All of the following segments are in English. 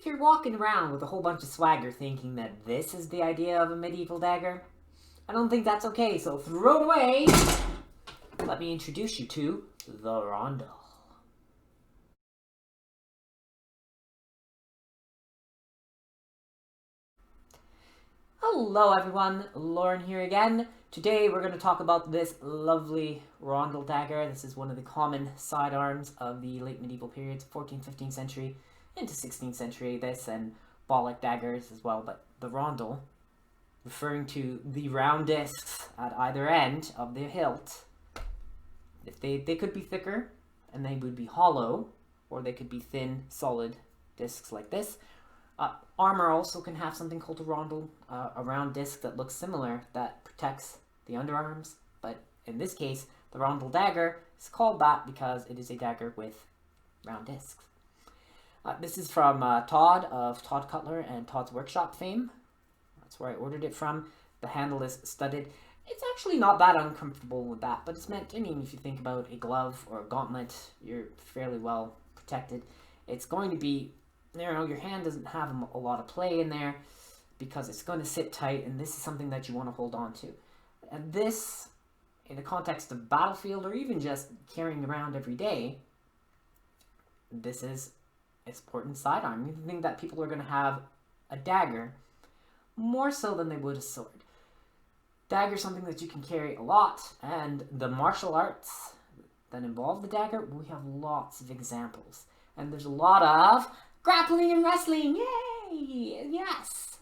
if you're walking around with a whole bunch of swagger thinking that this is the idea of a medieval dagger, I don't think that's okay, so throw it away! Let me introduce you to the Rondel. Hello everyone, Lauren here again. Today we're going to talk about this lovely Rondel dagger. This is one of the common sidearms of the late medieval periods, 14th, 15th century into 16th century. This and Bollock daggers as well, but the Rondel, referring to the round discs at either end of the hilt. If they could be thicker and they would be hollow, or they could be thin, solid discs like this. Armor also can have something called a rondel, a round disc that looks similar that protects the underarms. But in this case, the Rondel dagger is called that because it is a dagger with round discs. This is from Todd of Todd Cutler and Todd's Workshop fame. That's where I ordered it from. The handle is studded. It's actually not that uncomfortable with that, but it's meant, I mean, if you think about a glove or a gauntlet, you're fairly well protected. It's going to be, you know, your hand doesn't have a lot of play in there because it's going to sit tight, and this is something that you want to hold on to. And this, in the context of battlefield or even just carrying around every day, this is an important sidearm. You think that people are going to have a dagger more so than they would a sword. Dagger is something that you can carry a lot, and the martial arts that involve the dagger, we have lots of examples. And there's a lot of grappling and wrestling, yay! Yes!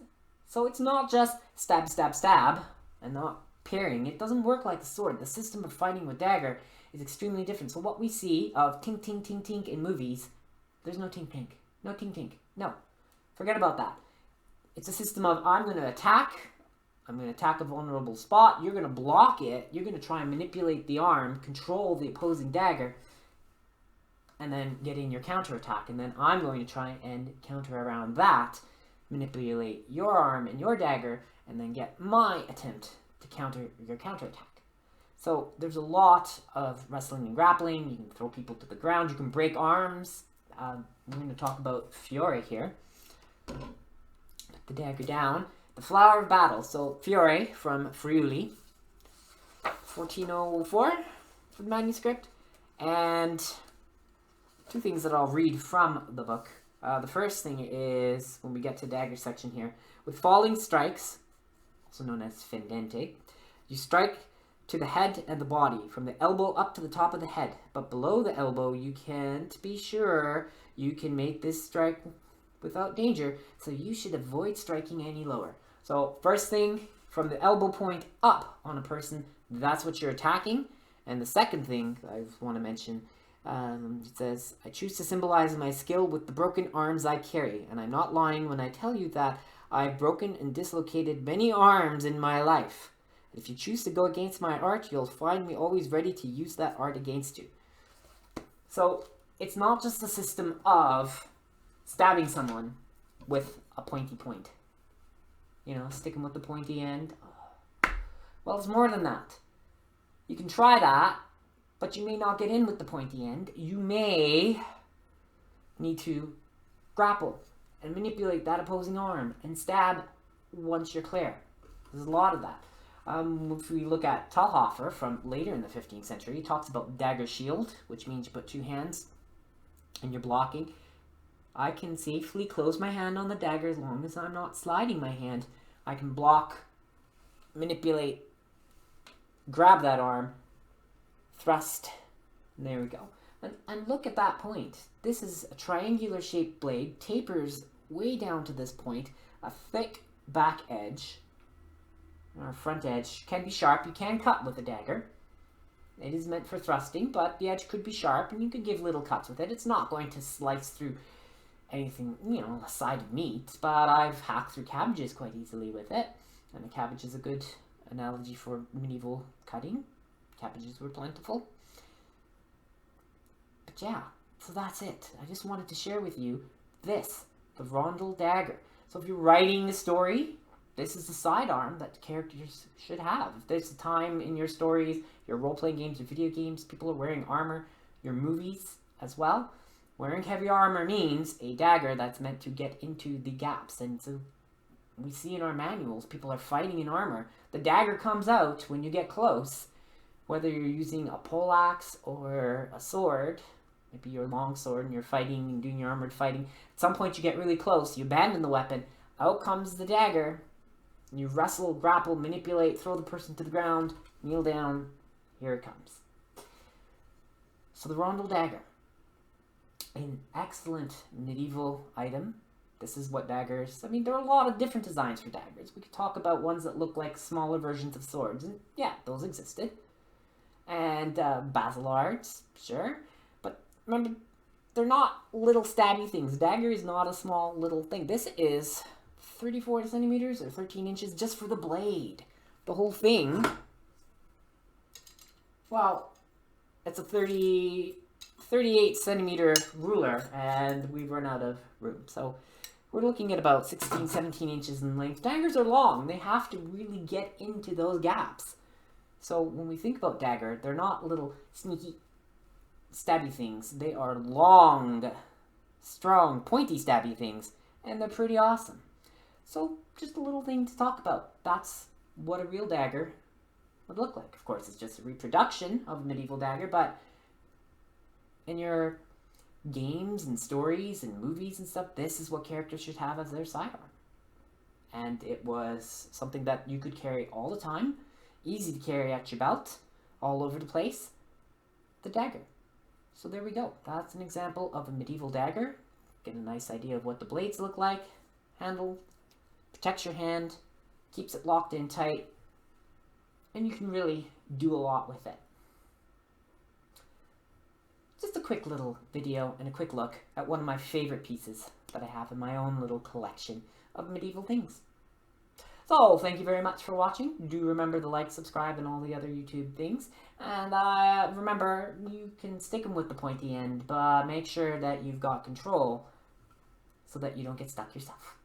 So it's not just stab, stab, stab, and not parrying. It doesn't work like the sword. The system of fighting with dagger is extremely different. So what we see of tink, tink, tink, tink in movies, there's no tink, tink. No tink, tink. No. Forget about that. It's a system of, I'm going to attack a vulnerable spot, you're going to block it, you're going to try and manipulate the arm, control the opposing dagger, and then get in your counterattack, and then I'm going to try and counter around that, manipulate your arm and your dagger, and then get my attempt to counter your counterattack. So there's a lot of wrestling and grappling. You can throw people to the ground, you can break arms. We're going to talk about Fiore here. Put the dagger down. The Flower of Battle. So Fiore from Friuli, 1404 for the manuscript. And two things that I'll read from the book. The first thing is, when we get to dagger section here, with falling strikes, also known as fendente, you strike to the head and the body, from the elbow up to the top of the head. But below the elbow, you can't be sure you can make this strike without danger, so you should avoid striking any lower. So first thing, from the elbow point up on a person, that's what you're attacking. And the second thing I want to mention, it says, I choose to symbolize my skill with the broken arms I carry. And I'm not lying when I tell you that I've broken and dislocated many arms in my life. If you choose to go against my art, you'll find me always ready to use that art against you. So it's not just a system of stabbing someone with a pointy point. You know, stick them with the pointy end. Well, it's more than that. You can try that, but you may not get in with the pointy end. You may need to grapple and manipulate that opposing arm and stab once you're clear. There's a lot of that. If we look at Talhofer from later in the 15th century, he talks about dagger shield, which means you put two hands and you're blocking. I can safely close my hand on the dagger as long as I'm not sliding my hand. I can block, manipulate, grab that arm, thrust, and there we go. And look at that point. This is a triangular shaped blade, tapers way down to this point, a thick back edge, or front edge, can be sharp. You can cut with a dagger. It is meant for thrusting, but the edge could be sharp, and you could give little cuts with it. It's not going to slice through anything, you know, a side of meat, but I've hacked through cabbages quite easily with it. And the cabbage is a good analogy for medieval cutting. Cabbages were plentiful. But yeah, so that's it. I just wanted to share with you this, the Rondel dagger. So if you're writing a story, this is the sidearm that characters should have. If there's a time in your stories, your role-playing games, your video games, people are wearing armor, your movies as well, Wearing heavy armor means a dagger that's meant to get into the gaps. And so we see in our manuals, people are fighting in armor. The dagger comes out when you get close, whether you're using a poleaxe or a sword, maybe your long sword and you're fighting and doing your armored fighting. At some point you get really close, you abandon the weapon, out comes the dagger, you wrestle, grapple, manipulate, throw the person to the ground, kneel down, here it comes. So the Rondel Dagger, an excellent medieval item. This is what daggers, I mean, there are a lot of different designs for daggers. We could talk about ones that look like smaller versions of swords, and yeah, those existed. And basilards, sure. But remember, they're not little stabby things. Dagger is not a small little thing. This is 34 centimeters or 13 inches just for the blade. The whole thing, well, it's a 38 centimeter ruler, and we've run out of room. So we're looking at about 16, 17 inches in length. Daggers are long. They have to really get into those gaps. So when we think about dagger, they're not little sneaky stabby things. They are long, strong, pointy stabby things, and they're pretty awesome. So just a little thing to talk about. That's what a real dagger would look like. Of course, it's just a reproduction of a medieval dagger, but in your games and stories and movies and stuff, this is what characters should have as their sidearm. And it was something that you could carry all the time, easy to carry at your belt, all over the place, the dagger. So there we go. That's an example of a medieval dagger. Get a nice idea of what the blades look like. Handle protects your hand, keeps it locked in tight, and you can really do a lot with it. Just a quick little video and a quick look at one of my favorite pieces that I have in my own little collection of medieval things. So, thank you very much for watching. Do remember to like, subscribe, and all the other YouTube things. And remember, you can stick them with the pointy end, but make sure that you've got control so that you don't get stuck yourself.